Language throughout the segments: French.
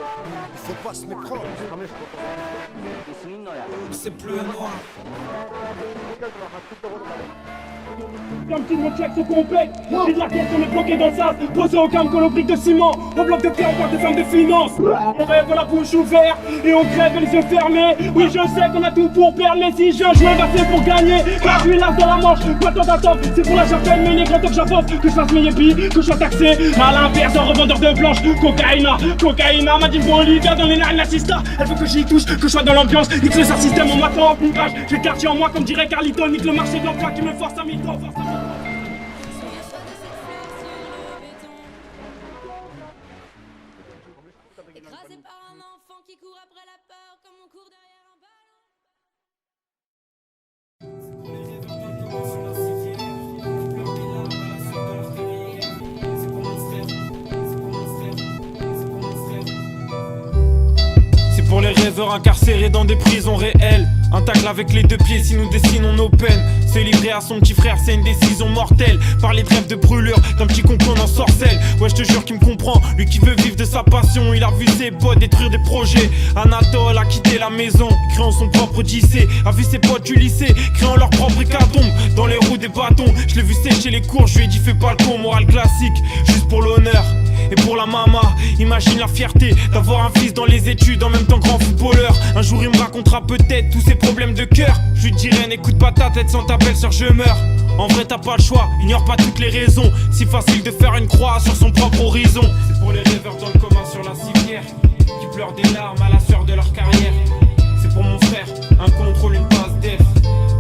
Il faut pas se méprendre. C'est bleu et noir. Comme tout mon check se complète, j'ai de la tête, on est bloqué dans le sas. Posé au calme comme au briques de ciment, au bloc de pierre, on parle de femmes de finance. On rêve la bouche ouverte et on crève les yeux fermés. Oui, je sais qu'on a tout pour perdre, mais si je jouais, bah c'est pour gagner. Car je suis là dans la manche, pas tant d'attente. C'est pour la chapelle, mais les grands que j'avance, que je fasse mes yépis, que je sois taxé. À l'inverse, un revendeur de blanche, cocaïna, m'a dit bon Olivia dans les narines l'assista. Elle veut que j'y touche, que je sois dans l'ambiance. Nique le système, on m'attend en bougage. J'ai le quartier en moi, comme dirait Carlito. Nique le marché de l'emploi qui me force à mytho. Écrasé par un enfant qui court après la peur comme on court derrière un ballon. C'est pour les rêveurs incarcérés dans des prisons réelles. Un tacle avec les deux pieds si nous dessinons nos peines. Se livrer à son petit frère c'est une décision mortelle. Parler de rêve de brûlure d'un petit concon en sorcelle. Ouais je te jure qu'il me comprend, lui qui veut vivre de sa passion. Il a vu ses potes détruire des projets. Anatole a quitté la maison, créant son propre Odyssée. A vu ses potes du lycée, créant leur propre hécatombe. Dans les roues des bâtons, je l'ai vu sécher les cours. Je lui ai dit fais pas le con, morale classique, juste pour l'honneur. Et pour la mama, imagine la fierté d'avoir un fils dans les études en même temps grand footballeur. Un jour il me racontera peut-être tous ses problèmes de cœur. Je lui dirai n'écoute pas ta tête sans ta belle-sœur je meurs. En vrai t'as pas le choix, ignore pas toutes les raisons. Si facile de faire une croix sur son propre horizon. C'est pour les rêveurs dans le commun sur la civière qui pleurent des larmes à la sueur de leur carrière. C'est pour mon frère, un contrôle, une passe def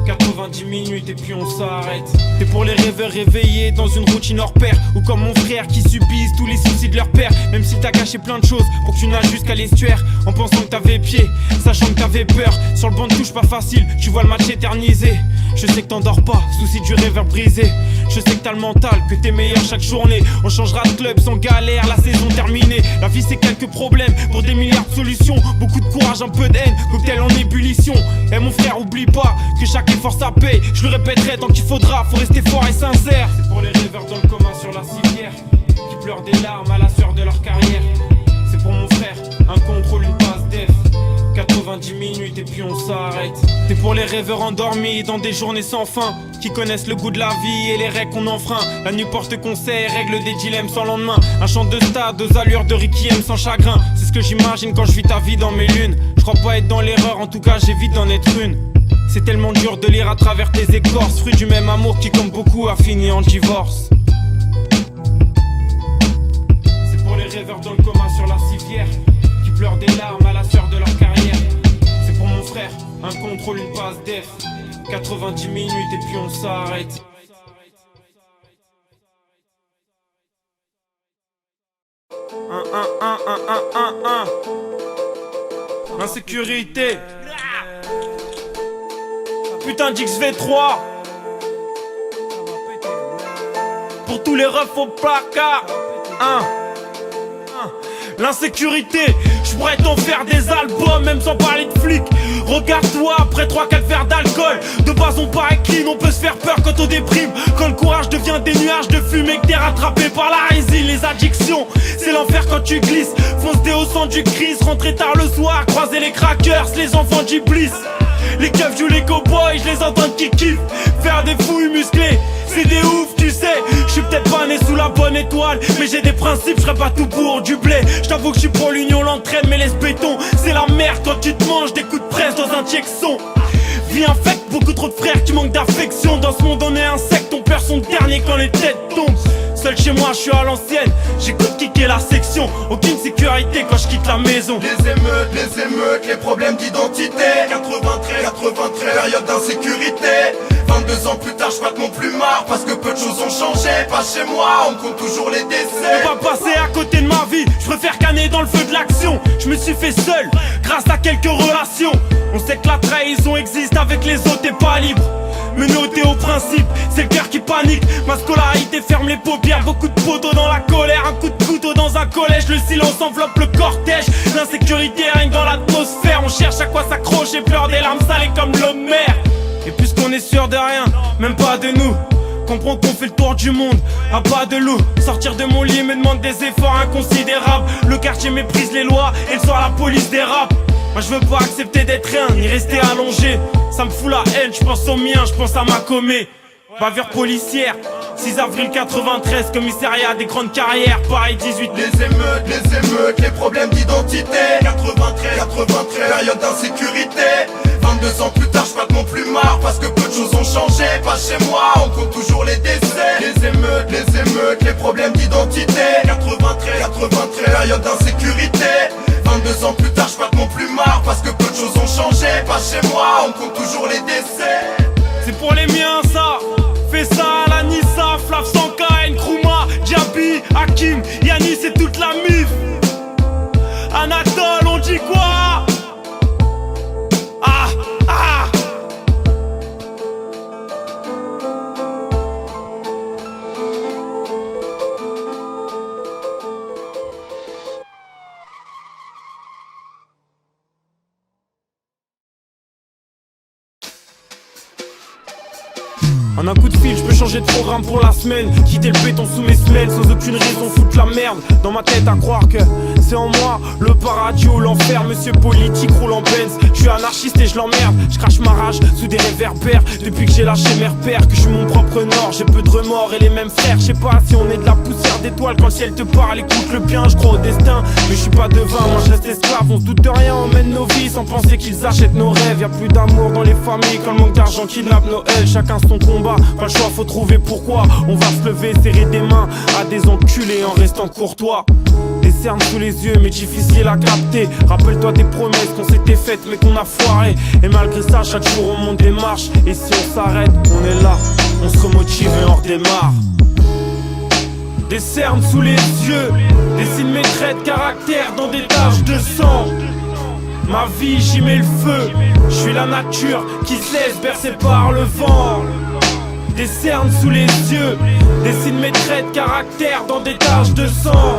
90 minutes et puis on s'arrête. C'est pour les rêveurs réveillés dans une routine hors pair. Ou comme mon frère qui subissent tous les soucis de leur père. Même si t'as caché plein de choses pour que tu nages jusqu'à l'estuaire. En pensant que t'avais pied, sachant que t'avais peur. Sur le banc de touche pas facile, tu vois le match éternisé. Je sais que t'endors pas, souci du rêveur brisé. Je sais que t'as le mental, que t'es meilleur chaque journée. On changera de club sans galère, la saison terminée. La vie c'est quelques problèmes pour des milliards de solutions. Beaucoup de courage, un peu de haine, cocktail en ébullition. Et mon frère oublie pas que chaque effort ça paye. Je le répéterai tant qu'il faudra, faut rester fort et sincère. C'est pour les rêveurs dans le commun sur la civière qui pleurent des larmes à la sueur de leur carrière. C'est pour mon frère, un contrôle, une passe def 90 minutes et puis on s'arrête. C'est pour les rêveurs endormis dans des journées sans fin qui connaissent le goût de la vie et les règles qu'on enfreint. La nuit porte conseil, règle des dilemmes sans lendemain. Un chant de stade aux allures de Requiem sans chagrin. C'est ce que j'imagine quand je vis ta vie dans mes lunes. Je crois pas être dans l'erreur, en tout cas j'évite d'en être une. C'est tellement dur de lire à travers tes écorces, fruit du même amour qui comme beaucoup a fini en divorce. C'est pour les rêveurs dans le commun sur la civière qui pleurent des larmes à la sueur de leur carrière. C'est pour mon frère, un contrôle, une passe def 90 minutes et puis on s'arrête. L'insécurité. Putain d'XV3. Pour tous les refs au placard. L'insécurité, je pourrais t'en faire des albums, même sans parler de flics. Regarde-toi après 3-4 verres d'alcool. De base on paraît clean, on peut se faire peur quand on déprime. Quand le courage devient des nuages de fumée, que t'es rattrapé par la résine. Les addictions, c'est l'enfer quand tu glisses. Fonce des au centre du Christ, rentrer tard le soir, croiser les crackers, les enfants d'Iblis. Les keufs jouent les cowboys, je les entends qui kiffent. Faire des fouilles musclées, c'est des ouf, tu sais. Je suis peut-être pas né sous la bonne étoile, mais j'ai des principes, je serais pas tout pour du blé. Je t'avoue que je suis pour l'union, l'entraide, mais laisse béton. C'est la merde quand tu te manges des coups de presse dans un Tchexon. Vie infecte, beaucoup trop de frères qui manquent d'affection. Dans ce monde on est insecte, on perd son dernier quand les têtes tombent. Seul chez moi, je suis à l'ancienne, j'écoute kicker la section. Aucune sécurité quand je quitte la maison. Les émeutes, les problèmes d'identité. 93, période d'insécurité. 22 ans plus tard, je pas non plus marre parce que peu de choses ont changé. Pas chez moi, on compte toujours les décès. On va passer à côté de ma vie, je préfère canner dans le feu de l'action. Je me suis fait seul, grâce à quelques relations. On sait que la trahison existe, avec les autres t'es pas libre. Menotté au principe, c'est le cœur qui panique. Ma scolarité ferme les paupières, beaucoup de poteaux dans la colère. Un coup de couteau dans un collège, le silence enveloppe le cortège. L'insécurité règne dans l'atmosphère, on cherche à quoi s'accrocher, pleure des larmes salées comme l'homme mer. Et puisqu'on est sûr de rien, même pas de nous, comprends qu'on fait le tour du monde à pas de loup. Sortir de mon lit me demande des efforts inconsidérables. Le quartier méprise les lois et le soir la police dérape. Moi je veux pas accepter d'être rien, ni rester allongé. Ça me fout la haine, je pense aux miens, je pense à ma commet. Bavure policière, 6 avril 93, commissariat des grandes carrières, Paris 18. Les émeutes, les problèmes d'identité. 93, période d'insécurité. 22 ans plus tard, j'passe non plus marre parce que peu de choses ont changé. Pas chez moi, on compte toujours les décès. Les émeutes, les problèmes d'identité. 93, période d'insécurité. 22 ans plus tard, j'passe non plus marre parce que peu de choses ont changé. Pas chez moi, on compte toujours les décès. C'est pour les miens ça. Fais ça, la Nissa, Flav, Sanka, Nkrumah, Diaby, Hakim, Yanis et toute la mif. Anatole, on dit quoi? Ah, ah. En un coup de fil, je peux changer de programme pour la semaine. Quitter le béton sous mes semelles sans aucune raison, foutre la merde dans ma tête à croire que c'est en moi le paradis ou l'enfer. Monsieur politique roule en Benz, je suis anarchiste et je l'emmerde. Je crache ma rage sous des réverbères depuis que j'ai lâché mes repères, que je suis mon propre nord, j'ai peu de remords et les mêmes frères. Je sais pas si on est de la poussière d'étoiles quand le ciel te parle, écoute le bien, je crois au destin. Mais je suis pas devin, moi je reste esclave, on se doute de rien, on mène nos vies sans penser qu'ils achètent nos rêves. Y'a plus d'amour dans les familles quand le manque d'argent kidnappe Noël. Chacun son combat, pas le choix, faut trouver pourquoi. On va se lever, serrer des mains à des enculés en restant courtois. Des cernes sous les yeux mais difficile à capter. Rappelle-toi des promesses qu'on s'était faites mais qu'on a foiré. Et malgré ça chaque jour on monte des marches. Et si on s'arrête, on est là, on se remotive et on redémarre. Des cernes sous les yeux, dessine mes traits de caractère dans des taches de sang. Ma vie j'y mets le feu, je suis la nature qui se laisse bercer par le vent. Des cernes sous les yeux, dessine mes traits de caractère dans des taches de sang.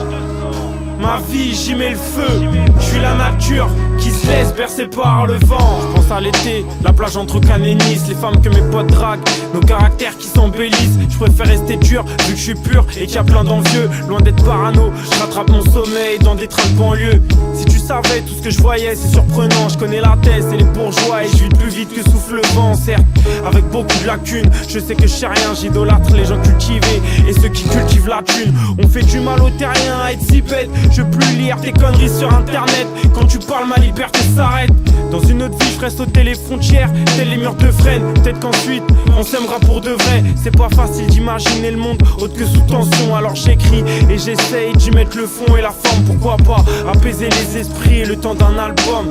Ma vie j'y mets le feu, je suis la nature qui se laisse bercer par le vent. Je pense à l'été, la plage entre Cannes et Nice, les femmes que mes potes draguent, nos caractères qui s'embellissent. Je préfère rester dur vu que je suis pur et qu'il y a plein d'envieux. Loin d'être parano, je rattrape mon sommeil dans des trains de banlieue. Si tu savais tout ce que je voyais, c'est surprenant. Je connais la tête et les bourgeois et je vis plus vite que souffle le vent. Certes, avec beaucoup de lacunes, je sais que je sais rien, j'idolâtre les gens cultivés et ceux qui cultivent la thune. On fait du mal aux terriens à être si bête. Je veux plus lire tes conneries sur internet. Quand tu parles, ma liberté s'arrête. Dans une autre vie, je ferais sauter les frontières, tels les murs de Fresnes. Peut-être qu'ensuite, on s'aimera pour de vrai. C'est pas facile d'imaginer le monde autre que sous tension. Alors j'écris et j'essaye d'y mettre le fond et la forme. Pourquoi pas apaiser les esprits et le temps d'un album,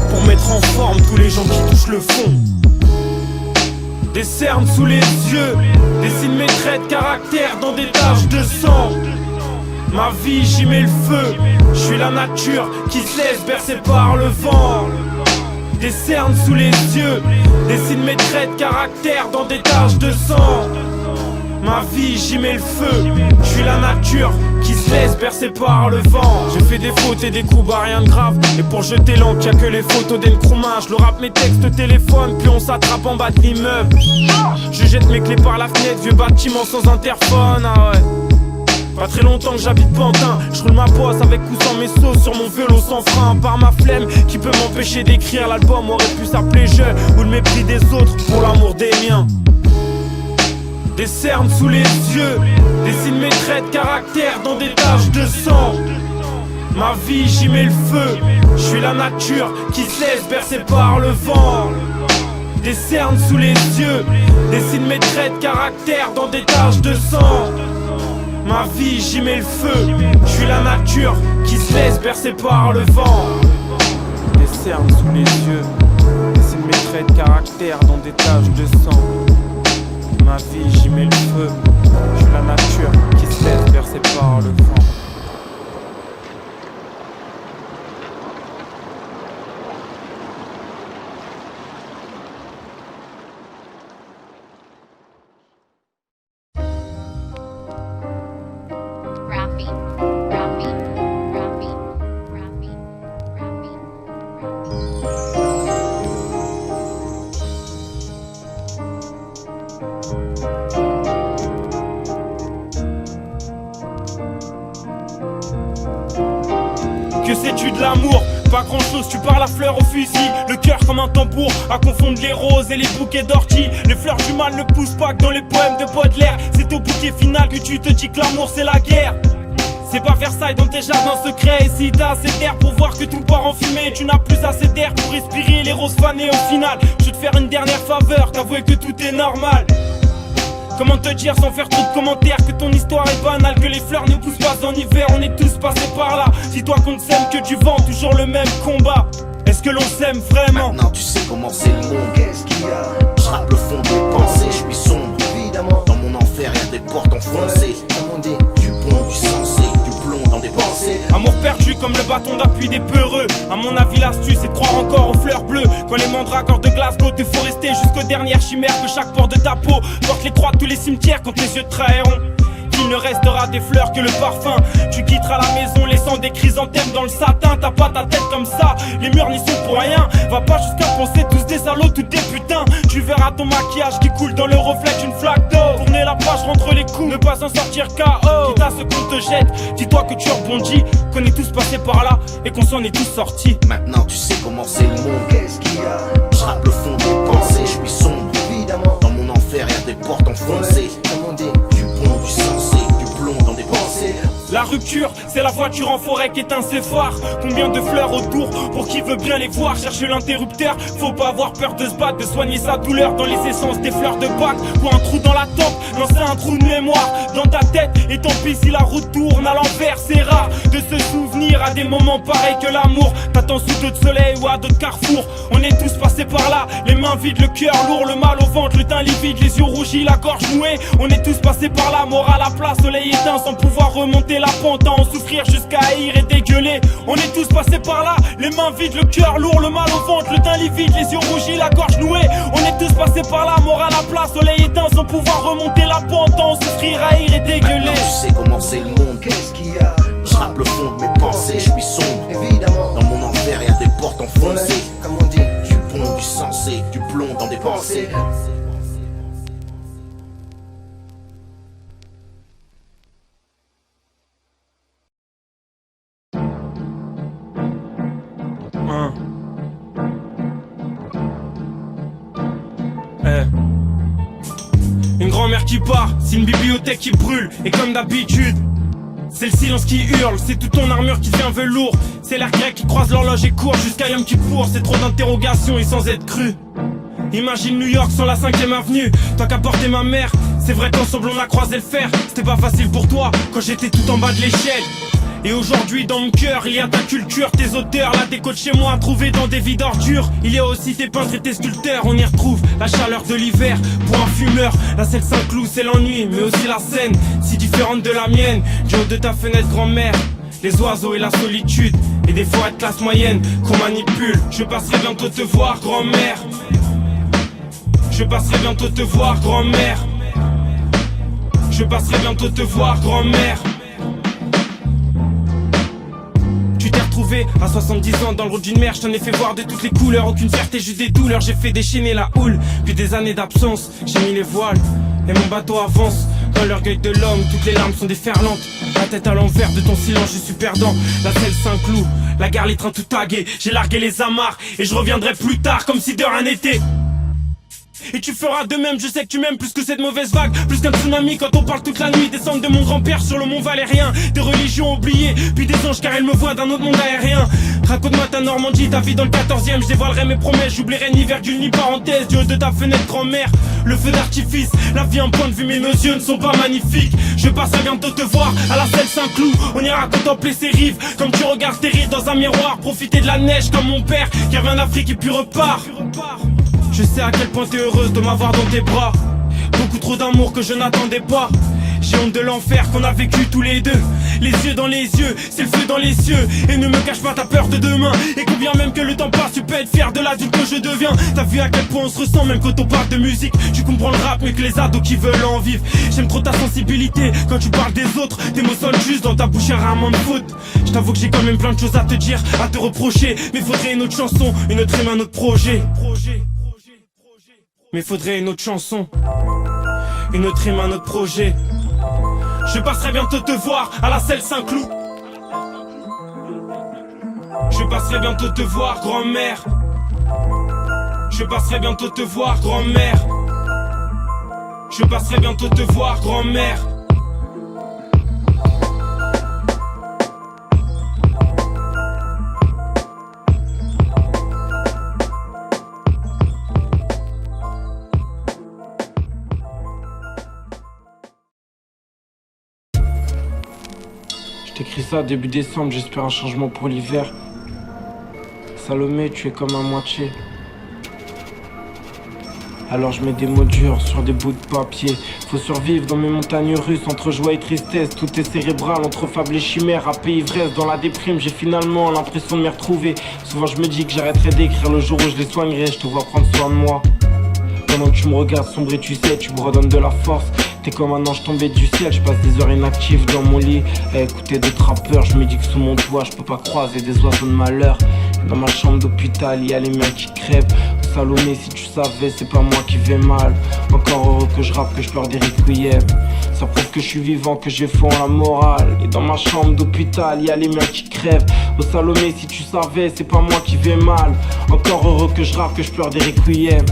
pour mettre en forme tous les gens qui touchent le fond. Des cernes sous les yeux, dessine mes traits de caractère dans des taches de sang. Ma vie j'y mets le feu, je suis la nature qui se laisse bercer par le vent. Des cernes sous les yeux, dessine mes traits de caractère dans des taches de sang. Ma vie j'y mets le feu, je suis la nature qui se laisse bercer par le vent. J'ai fait des fautes et des coups, bah rien de grave. Et pour jeter l'encre, y'a que les photos d'Nkrumah. Je le rappe mes textes au téléphone, puis on s'attrape en bas de l'immeuble. Je jette mes clés par la fenêtre, vieux bâtiment sans interphone, ah ouais. Pas très longtemps que j'habite Pantin, je roule ma bosse avec ou sans mes sauces sur mon vélo sans frein. Par ma flemme qui peut m'empêcher d'écrire, l'album aurait pu s'appeler Je ou le mépris des autres pour l'amour des miens. Des cernes sous les yeux, dessine mes traits de caractère dans des taches de sang. Ma vie j'y mets le feu, je suis la nature qui se laisse bercer par le vent. Des cernes sous les yeux, dessine mes traits de caractère dans des taches de sang. Ma vie j'y mets le feu, je suis la nature qui se laisse bercer par le vent. Des cernes sous les yeux, dessine mes traits de caractère dans des taches de sang. Ma vie j'y mets le feu, je suis la nature qui se laisse bercer par le vent. que sais-tu de l'amour? Pas grand chose, tu pars la fleur au fusil, le cœur comme un tambour, à confondre les roses et les bouquets d'orties. Les fleurs du mal ne poussent pas que dans les poèmes de Baudelaire. C'est au bouquet final que tu te dis que l'amour c'est la guerre. C'est pas Versailles dans tes jardins secrets. Et si t'as assez d'air pour voir que tout part en fumée, tu n'as plus assez d'air pour respirer les roses fanées. Au final, je vais te faire une dernière faveur, t'avouer que tout est normal. Comment te dire sans faire trop de commentaires que ton histoire est banale, que les fleurs ne poussent pas en hiver, on est tous passés par là. Dis-toi qu'on ne s'aime que du vent, toujours le même combat. Est-ce que l'on s'aime vraiment? Maintenant tu sais comment c'est le monde. Qu'est-ce qu'il y a? Je rappe le fond de mes pensées, je suis sombre. Évidemment, dans mon enfer y'a des portes enfoncées. Comme on dit, du bon, du sensé, du plomb dans des pensées. Amour perdu comme le bâton d'appui des peureux. À mon avis l'astuce c'est de croire encore aux fleurs bleues. Quand les mandragores de Glasgow te faut rester jusqu'aux dernières chimères, que chaque pore de ta peau porte les croix de tous les cimetières quand les yeux te trahiront. Il ne restera des fleurs que le parfum. Tu quitteras la maison laissant des chrysanthèmes dans le satin. T'as pas ta tête comme ça, les murs n'y sont pour rien. Va pas jusqu'à penser tous des salauds, tous des putains. Tu verras ton maquillage qui coule dans le reflet d'une flaque d'eau. Tourner la page, rentre les coups, ne pas en sortir KO. Quitte à ce qu'on te jette, dis-toi que tu rebondis, qu'on est tous passés par là et qu'on s'en est tous sortis. Maintenant tu sais comment c'est le monde. Qu'est-ce qu'il y a? Je rappe le fond de mes pensées, je suis sombre. Évidemment, dans mon enfer y'a des portes enfoncées. Comme on dit, du bon, du sensé, du plomb dans des pensées. La rupture, c'est la voiture en forêt qui éteint ses phares. Combien de fleurs autour pour qui veut bien les voir. Chercher l'interrupteur, faut pas avoir peur de se battre, de soigner sa douleur dans les essences des fleurs de bac. Ou un trou dans la tempe, lancer un trou de mémoire dans ta tête. Et tant pis si la route tourne à l'envers, c'est rare de se souvenir à des moments pareils que l'amour. T'attends sous d'autres soleils ou à d'autres carrefours. On est tous passés par là, les mains vides, le cœur lourd, le mal au ventre, le teint livide, les yeux rougis, la gorge nouée. On est tous passés par là, mort à la place, soleil éteint sans pouvoir remonter la pente, à en souffrir jusqu'à haïr et dégueuler. On est tous passés par là, les mains vides, le cœur lourd, le mal au ventre, le teint livide, les yeux rougis, la gorge nouée. On est tous passés par là, mort à la place, soleil éteint sans pouvoir remonter la pente, à en souffrir, haïr et dégueuler. Maintenant tu sais comment c'est le monde. Qu'est-ce qu'il y a? Je rappe le fond de mes pensées, je suis sombre. Évidemment, dans mon enfer y'a des portes enfoncées. Comme on dit, du bon, du sensé, du plomb dans des pensées. Une grand-mère qui part, c'est une bibliothèque qui brûle. Et comme d'habitude, c'est le silence qui hurle, c'est toute ton armure qui devient velours. C'est l'air grec qui croise l'horloge et court jusqu'à Yom Kippour. C'est trop d'interrogations et sans être cru. Imagine New York sans la 5ème avenue. Toi qu'à porter ma mère, c'est vrai qu'ensemble on a croisé le fer. C'était pas facile pour toi quand j'étais tout en bas de l'échelle. Et aujourd'hui dans mon cœur il y a ta culture, tes auteurs, là tes codes chez moi trouvés dans des vies d'ordures. Il y a aussi tes peintres et tes sculpteurs, on y retrouve la chaleur de l'hiver pour un fumeur. La scène Saint-Cloud c'est l'ennui, mais aussi la scène si différente de la mienne. Du haut de ta fenêtre grand-mère, les oiseaux et la solitude, et des forêts de classe moyenne qu'on manipule. Je passerai bientôt te voir grand-mère. Je passerai bientôt te voir grand-mère. Je passerai bientôt te voir grand-mère. À 70 ans dans le rôle d'une mère, je t'en ai fait voir de toutes les couleurs. Aucune fierté, juste des douleurs. J'ai fait déchaîner la houle, puis des années d'absence. J'ai mis les voiles et mon bateau avance. Dans l'orgueil de l'homme, toutes les larmes sont déferlantes. La tête à l'envers de ton silence, je suis perdant. La selle Saint-Cloud, la gare, les trains tout tagués. J'ai largué les amarres et je reviendrai plus tard comme si de rien n'était. Et tu feras de même, je sais que tu m'aimes plus que cette mauvaise vague. Plus qu'un tsunami quand on parle toute la nuit. Descendre de mon grand-père sur le mont Valérien. Des religions oubliées, puis des anges car elle me voit d'un autre monde aérien. Raconte-moi ta Normandie, ta vie dans le 14e. Je dévoilerai mes promesses, j'oublierai ni virgule ni parenthèse. Du haut de ta fenêtre grand-mère, le feu d'artifice. La vie en point de vue mais nos yeux ne sont pas magnifiques. Je passerai bientôt te voir à la selle Saint-Cloud. On ira contempler ses rives comme tu regardes tes rides dans un miroir. Profiter de la neige comme mon père qui revient d'Afrique et puis repart. Je sais à quel point t'es heureuse de m'avoir dans tes bras. Beaucoup trop d'amour que je n'attendais pas. J'ai honte de l'enfer qu'on a vécu tous les deux. Les yeux dans les yeux, c'est le feu dans les cieux. Et ne me cache pas ta peur de demain. Et combien même que le temps passe, tu peux être fier de l'adulte que je deviens. T'as vu à quel point on se ressent même quand on parle de musique. Tu comprends le rap mieux que les ados qui veulent en vivre. J'aime trop ta sensibilité quand tu parles des autres. Tes mots sonnent juste dans ta bouche, y'a rarement de faute. Je t'avoue que j'ai quand même plein de choses à te dire, à te reprocher. Mais faudrait une autre chanson, une autre rime, un autre projet. Mais faudrait une autre chanson, une autre rime, un autre projet. Je passerai bientôt te voir à la selle Saint-Cloud. passerai bientôt te voir, grand-mère. Je passerai bientôt te voir, grand-mère. Je passerai bientôt te voir, grand-mère. Je t'écris ça début décembre, j'espère un changement pour l'hiver. Salomé, tu es comme un moitié. Alors je mets des mots durs sur des bouts de papier. Faut survivre dans mes montagnes russes, entre joie et tristesse. Tout est cérébral, entre fables et chimères. Râpé, ivresse, dans la déprime, j'ai finalement l'impression de m'y retrouver. Souvent je me dis que j'arrêterai d'écrire le jour où je les soignerai. Je te vois prendre soin de moi. Pendant que tu me regardes sombrer, tu sais, tu me redonnes de la force. T'es comme un ange tombé du ciel, je passe des heures inactives dans mon lit à écouter des trappeurs. Je me dis que sous mon toit, je peux pas croiser des oiseaux de malheur. Dans ma chambre d'hôpital, y'a les miens qui crèvent. Salomé, si tu savais, c'est pas moi qui vais mal. Encore heureux que je rappe, que je pleure des requiem. Ça prouve que je suis vivant, que j'ai fond la morale. Et dans ma chambre d'hôpital, y'a les miens qui crèvent. Oh Salomé, si tu savais, c'est pas moi qui vais mal. Encore heureux que je rappe, que je pleure des requiem.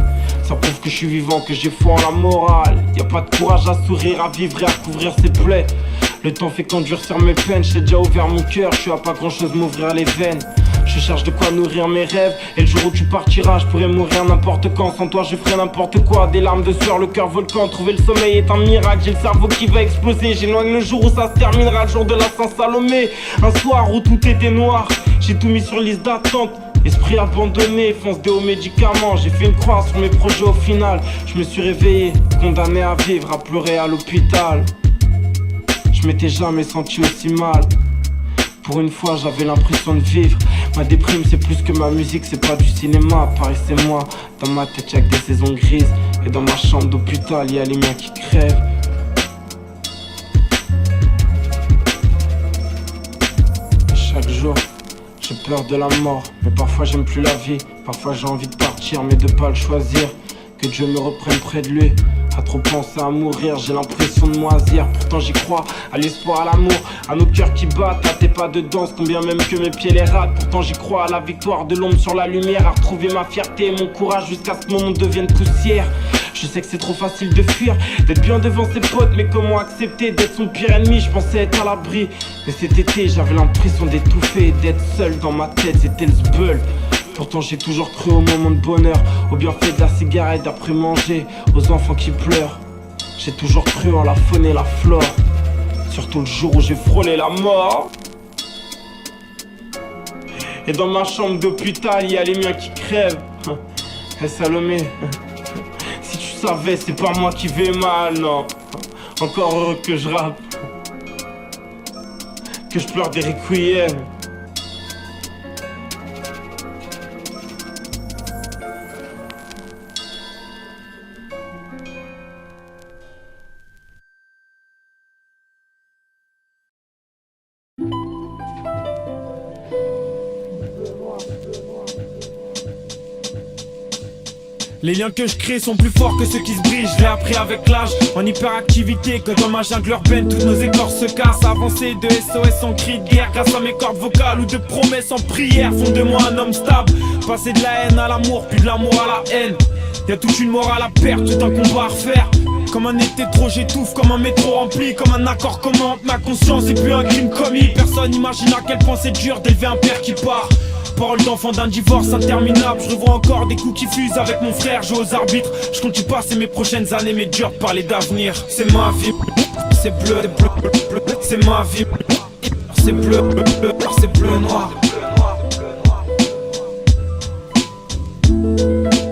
Ça prouve que je suis vivant, que j'ai foi en la morale. Y'a pas de courage à sourire, à vivre et à couvrir ses plaies. Le temps fait qu'endurcir mes peines, j'ai déjà ouvert mon cœur, je suis à pas grand chose m'ouvrir les veines. Je cherche de quoi nourrir mes rêves, et le jour où tu partiras, je pourrais mourir n'importe quand. Sans toi je ferais n'importe quoi, des larmes de sueur, le cœur volcan. Trouver le sommeil est un miracle, j'ai le cerveau qui va exploser. J'éloigne le jour où ça se terminera, le jour de la Saint-Salomé. Un soir où tout était noir, j'ai tout mis sur liste d'attente. Esprit abandonné, fonce des hauts médicaments. J'ai fait une croix sur mes projets au final. Je me suis réveillé, condamné à vivre, à pleurer à l'hôpital. Je m'étais jamais senti aussi mal. Pour une fois j'avais l'impression de vivre. Ma déprime c'est plus que ma musique, c'est pas du cinéma. Pareil c'est moi, dans ma tête y'a que des saisons grises. Et dans ma chambre d'hôpital y'a les miens qui crèvent. Chaque jour j'ai peur de la mort, mais parfois j'aime plus la vie. Parfois j'ai envie de partir mais de pas le choisir. Que Dieu me reprenne près de lui. À trop penser à mourir, j'ai l'impression de moisir. Pourtant j'y crois, à l'espoir, à l'amour, à nos cœurs qui battent, à tes pas de danse, combien même que mes pieds les ratent. Pourtant j'y crois, à la victoire de l'ombre sur la lumière, à retrouver ma fierté et mon courage jusqu'à ce que mon monde devienne poussière. Je sais que c'est trop facile de fuir, d'être bien devant ses potes, mais comment accepter d'être son pire ennemi? Je pensais être à l'abri, mais cet été j'avais l'impression d'étouffer, d'être seul dans ma tête, c'était le zbeul. Pourtant j'ai toujours cru au moment de bonheur, au bienfait de la cigarette après manger, aux enfants qui pleurent. J'ai toujours cru en la faune et la flore, surtout le jour où j'ai frôlé la mort. Et dans ma chambre d'hôpital, y'a les miens qui crèvent. Hey Salomé, si tu savais, c'est pas moi qui vais mal, non. Encore heureux que je rappe, que je pleure des requiems. Les liens que je crée sont plus forts que ceux qui se brisent. Je l'ai appris avec l'âge, en hyperactivité. Que dans ma jungle urbaine, toutes nos écorces se cassent. Avancé de SOS en cri de guerre, grâce à mes cordes vocales ou de promesses en prière, font de moi un homme stable. Passer de la haine à l'amour, puis de l'amour à la haine. Y'a toute une morale à perdre, tout un combat à refaire. Comme un été trop, j'étouffe, comme un métro rempli. Comme un accord commun entre ma conscience et puis un crime commis. Personne n'imagine à quel point c'est dur d'élever un père qui part. Parole d'enfant d'un divorce interminable. Je revois encore des coups qui fusent avec mon frère, joue aux arbitres. Je compte y passer mes prochaines années, mais dur de parler d'avenir. C'est ma vie, c'est bleu, c'est ma vie. C'est bleu, c'est bleu noir.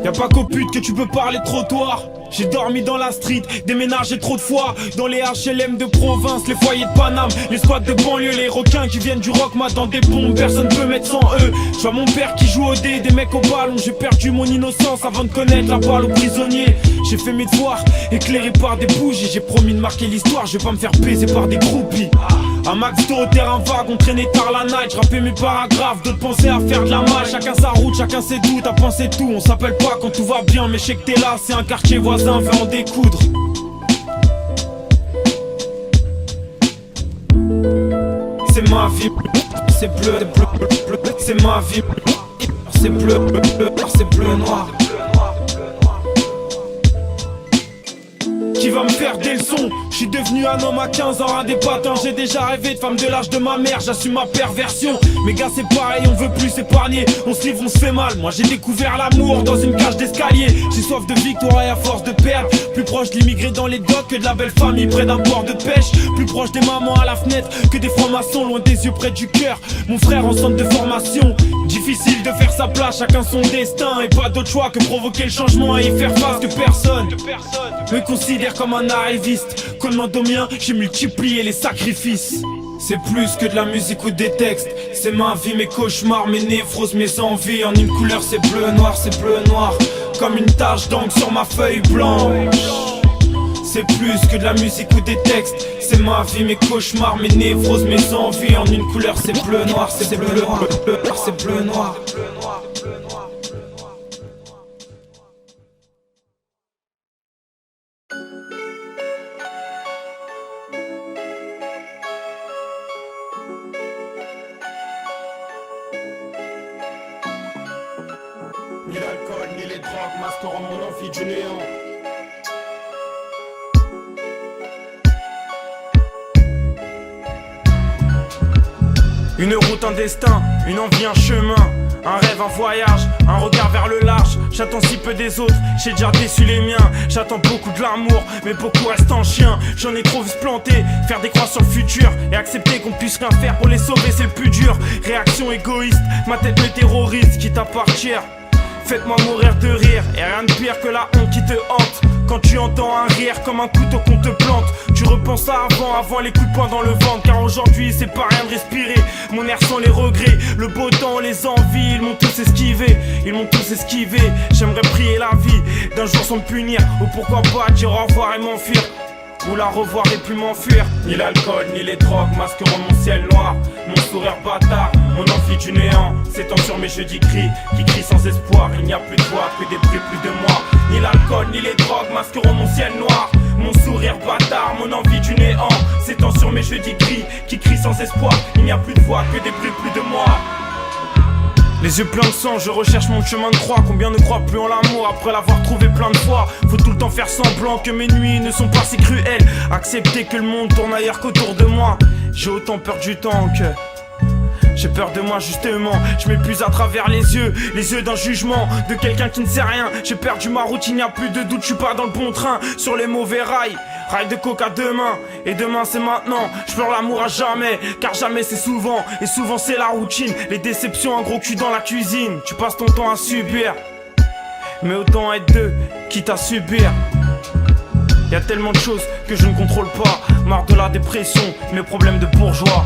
Y'a pas qu'aux putes que tu peux parler de trottoir. J'ai dormi dans la street, déménagé trop de fois. Dans les HLM de province, les foyers de Paname, les squats de banlieue, les requins qui viennent du rock m'attendent des bombes, personne peut mettre sans eux. Je vois mon père qui joue au dé, des mecs au ballon. J'ai perdu mon innocence avant de connaître la balle aux prisonniers. J'ai fait mes devoirs, éclairé par des bougies. J'ai promis de marquer l'histoire, je vais pas me faire baiser par des groupies. Un max d'eau au terrain vague, on traînait tard la night. J'rappais mes paragraphes, d'autres pensaient à faire de la malle. Chacun sa route, chacun ses doutes, à penser tout. On s'appelle pas quand tout va bien, mais je sais que t'es là, c'est un quartier voisin, viens en découdre. C'est ma vie, c'est bleu, c'est ma vie. C'est bleu, c'est bleu noir. Qui va me faire des leçons? Je suis devenu un homme à 15 ans, un des patins. J'ai déjà rêvé de femme de l'âge de ma mère, j'assume ma perversion. Mes gars c'est pareil, on veut plus s'épargner. On se livre, on se fait mal, moi j'ai découvert l'amour dans une cage d'escalier. J'ai soif de victoire et à force de perdre. Plus proche de l'immigré dans les docks que de la belle famille près d'un port de pêche. Plus proche des mamans à la fenêtre que des francs-maçons loin des yeux près du cœur. Mon frère en centre de formation. Difficile de faire sa place, chacun son destin. Et pas d'autre choix que provoquer le changement et y faire face. Que personne me considère comme un arriviste. Qu'on demande au mien, j'ai multiplié les sacrifices. C'est plus que de la musique ou des textes. C'est ma vie, mes cauchemars, mes névroses, mes envies. En une couleur c'est bleu noir, c'est bleu noir. Comme une tache d'encre sur ma feuille blanche. C'est plus que de la musique ou des textes. C'est ma vie, mes cauchemars, mes névroses, mes envies. En une couleur c'est bleu noir, c'est bleu noir, c'est bleu noir. Ni l'alcool, ni les drogues masqueront mon envie du néant. Une route, un destin, une envie, un chemin. Un rêve, un voyage, un regard vers le large. J'attends si peu des autres, j'ai déjà déçu les miens. J'attends beaucoup de l'amour, mais beaucoup restent en chien. J'en ai trop vu se planter, faire des croix sur le futur. Et accepter qu'on puisse rien faire pour les sauver, c'est le plus dur. Réaction égoïste, ma tête me terrorise, quitte à partir. Faites-moi mourir de rire, et rien de pire que la honte qui te hante. Quand tu entends un rire comme un couteau qu'on te plante, tu repenses à avant les coups de poing dans le ventre. Car aujourd'hui c'est pas rien de respirer, mon air sans les regrets. Le beau temps, les envies, ils m'ont tous esquivé. Ils m'ont tous esquivé, j'aimerais prier la vie d'un jour sans me punir. Ou pourquoi pas dire au revoir et m'enfuir, ou la revoir et puis m'enfuir. Ni l'alcool, ni les drogues masqueront mon ciel noir. Mon sourire bâtard, mon envie du néant s'étend sur mes jeudis cris, qui crient sans espoir. Il n'y a plus de voix, que des bruits, plus de moi. Ni l'alcool, ni les drogues masqueront mon ciel noir. Mon sourire bâtard, mon envie du néant s'étend sur mes jeudis cris, qui crient sans espoir. Il n'y a plus de voix, que des bruits, plus de moi. Les yeux pleins de sang, je recherche mon chemin de croix. Combien ne croient plus en l'amour après l'avoir trouvé plein de fois? Faut tout le temps faire semblant que mes nuits ne sont pas si cruelles. Accepter que le monde tourne ailleurs qu'autour de moi. J'ai autant peur du temps que... j'ai peur de moi justement, je m'épuise à travers les yeux d'un jugement, de quelqu'un qui ne sait rien. J'ai perdu ma route, il n'y a plus de doute, je suis pas dans le bon train, sur les mauvais rails. Rail de coca demain, et demain c'est maintenant. Je pleure l'amour à jamais, car jamais c'est souvent. Et souvent c'est la routine, les déceptions, un gros cul dans la cuisine. Tu passes ton temps à subir, mais autant être deux, quitte à subir. Y'a tellement de choses que je ne contrôle pas. Marre de la dépression, mes problèmes de bourgeois.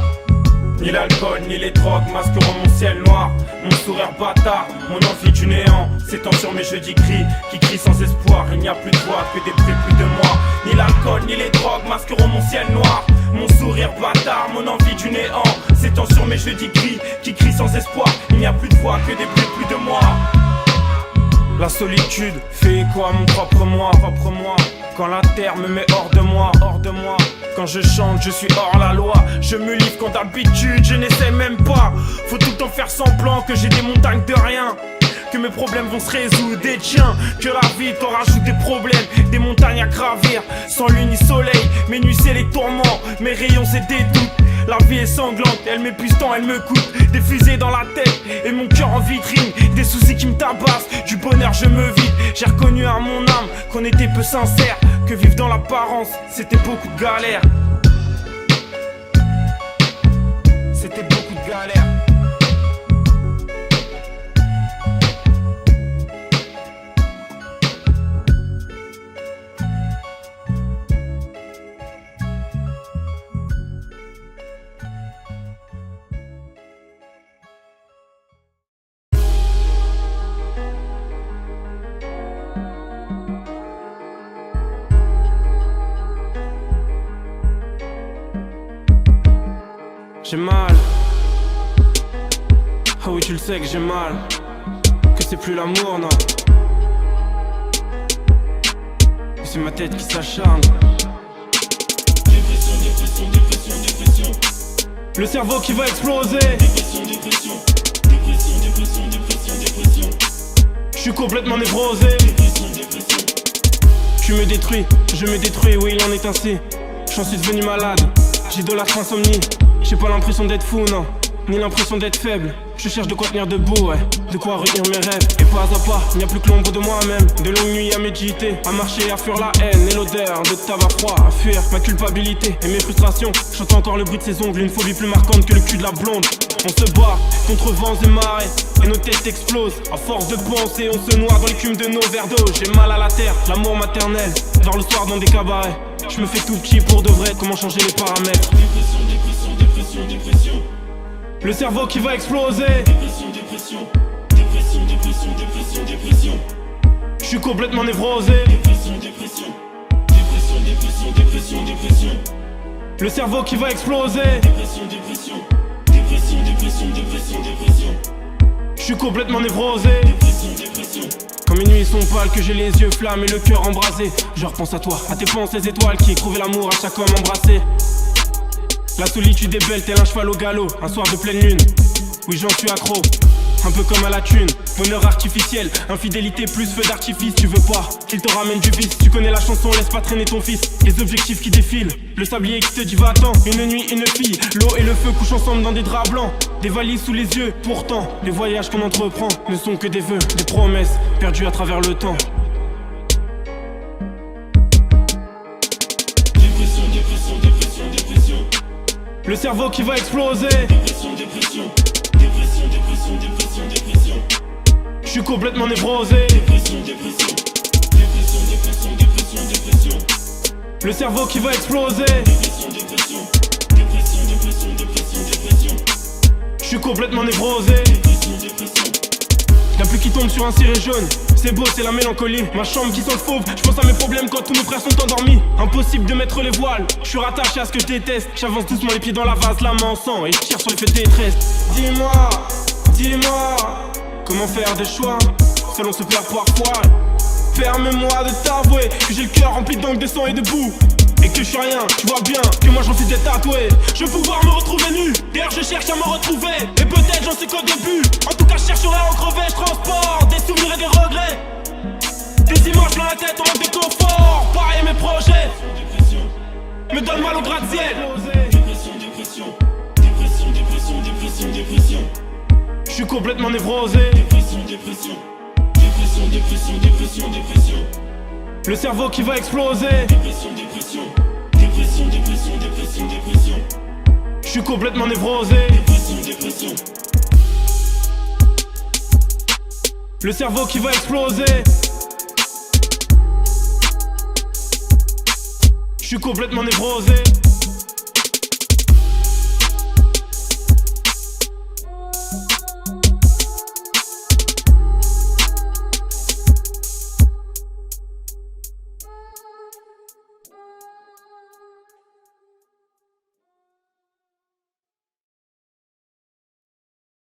Ni l'alcool, ni les drogues masqueront mon ciel noir. Mon sourire bâtard, mon envie du néant s'étend sur mes jeudis cris, qui crient sans espoir. Il n'y a plus de voix, que des bruits, plus de moi. Ni l'alcool, ni les drogues masqueront mon ciel noir. Mon sourire bâtard, mon envie du néant s'étend sur mes jeudis cris, qui crient sans espoir. Il n'y a plus de voix, que des bruits, plus de moi. La solitude fait écho à mon propre moi. Quand la terre me met hors de moi. Quand je chante, je suis hors la loi. Je me livre quand d'habitude je n'essaie même pas. Faut tout le temps faire semblant que j'ai des montagnes de rien, que mes problèmes vont se résoudre des tiens, que la vie t'en rajoute des problèmes, des montagnes à gravir. Sans lune ni soleil, mes nuits c'est les tourments, mes rayons c'est des doutes. La vie est sanglante, elle m'épuise tant, elle me coûte. Des fusées dans la tête et mon cœur en vitrine. Des soucis qui me tabassent, du bonheur je me vide. J'ai reconnu à mon âme qu'on était peu sincère, que vivre dans l'apparence c'était beaucoup de galères. C'était beaucoup de galères. J'ai mal. Ah oui, tu le sais que j'ai mal. Que c'est plus l'amour, non. Que c'est ma tête qui s'acharne. Dépression. Le cerveau qui va exploser. Dépression. Je suis complètement névrosé. Tu me détruis, je me détruis, oui il en est ainsi. J'en suis devenu malade, j'idolâtre l'insomnie. J'ai pas l'impression d'être fou, non, ni l'impression d'être faible. Je cherche de quoi tenir debout, ouais, de quoi retenir mes rêves. Et pas à pas, il n'y a plus que l'ombre de moi-même. De longues nuits à méditer, à marcher, à fuir la haine et l'odeur de tabac froid, à fuir ma culpabilité et mes frustrations. J'entends encore le bruit de ses ongles, une phobie plus marquante que le cul de la blonde. On se bat contre vents et marées, et nos têtes explosent. À force de penser, on se noie dans l'écume de nos verres d'eau. J'ai mal à la terre, l'amour maternel, vers le soir dans des cabarets. Je me fais tout petit pour de vrai, comment changer les paramètres. Dépression. Le cerveau qui va exploser. Dépression. Je suis complètement névrosé. Dépression. Le cerveau qui va exploser. Dépression. Je suis complètement névrosé. Dépression. Quand mes nuits sont pâles, que j'ai les yeux flammes et le cœur embrasé, je repense à toi, à tes pensées étoiles qui éprouvaient l'amour à chaque homme embrassé. La solitude est belle tel un cheval au galop, un soir de pleine lune. Oui j'en suis accro, un peu comme à la thune. Bonheur artificiel, infidélité plus feu d'artifice. Tu veux pas qu'il te ramène du vice. Tu connais la chanson, laisse pas traîner ton fils. Les objectifs qui défilent, le sablier qui te dit va-t'en. Une nuit, une fille, l'eau et le feu couchent ensemble dans des draps blancs. Des valises sous les yeux, pourtant les voyages qu'on entreprend ne sont que des vœux, des promesses perdues à travers le temps. Dépression. Le cerveau qui va exploser. Dépression. Je suis complètement névrosé. Dépression. Le cerveau qui va exploser. Dépression. Je suis complètement névrosé. Y'a plus qui tombe sur un ciré jaune. C'est beau, c'est la mélancolie. Ma chambre qui sent le fauve. Je pense à mes problèmes quand tous mes frères sont endormis. Impossible de mettre les voiles. Je suis rattaché à ce que je déteste. J'avance doucement les pieds dans la vase, la main en sang, et je tire sur les feux de détresse. Dis-moi, comment faire des choix seul on se perd parfois. Permets-moi de t'avouer que j'ai le cœur rempli d'encre, de sang et de boue. Et que je suis rien, tu vois bien que moi j'en suis d'être tatoué. Je veux pouvoir me retrouver nu, d'ailleurs je cherche à me retrouver. Et peut-être j'en sais qu'au début, en tout cas je chercherai à en crever. Je transporte des souvenirs et des regrets, des images plein la tête en mode de confort. Pareil mes projets me donnent mal au gratte-ciel. Dépression. Je suis complètement névrosé. Dépression. Le cerveau qui va exploser. Dépression. Je suis complètement névrosé. Dépression. Le cerveau qui va exploser. Je suis complètement névrosé.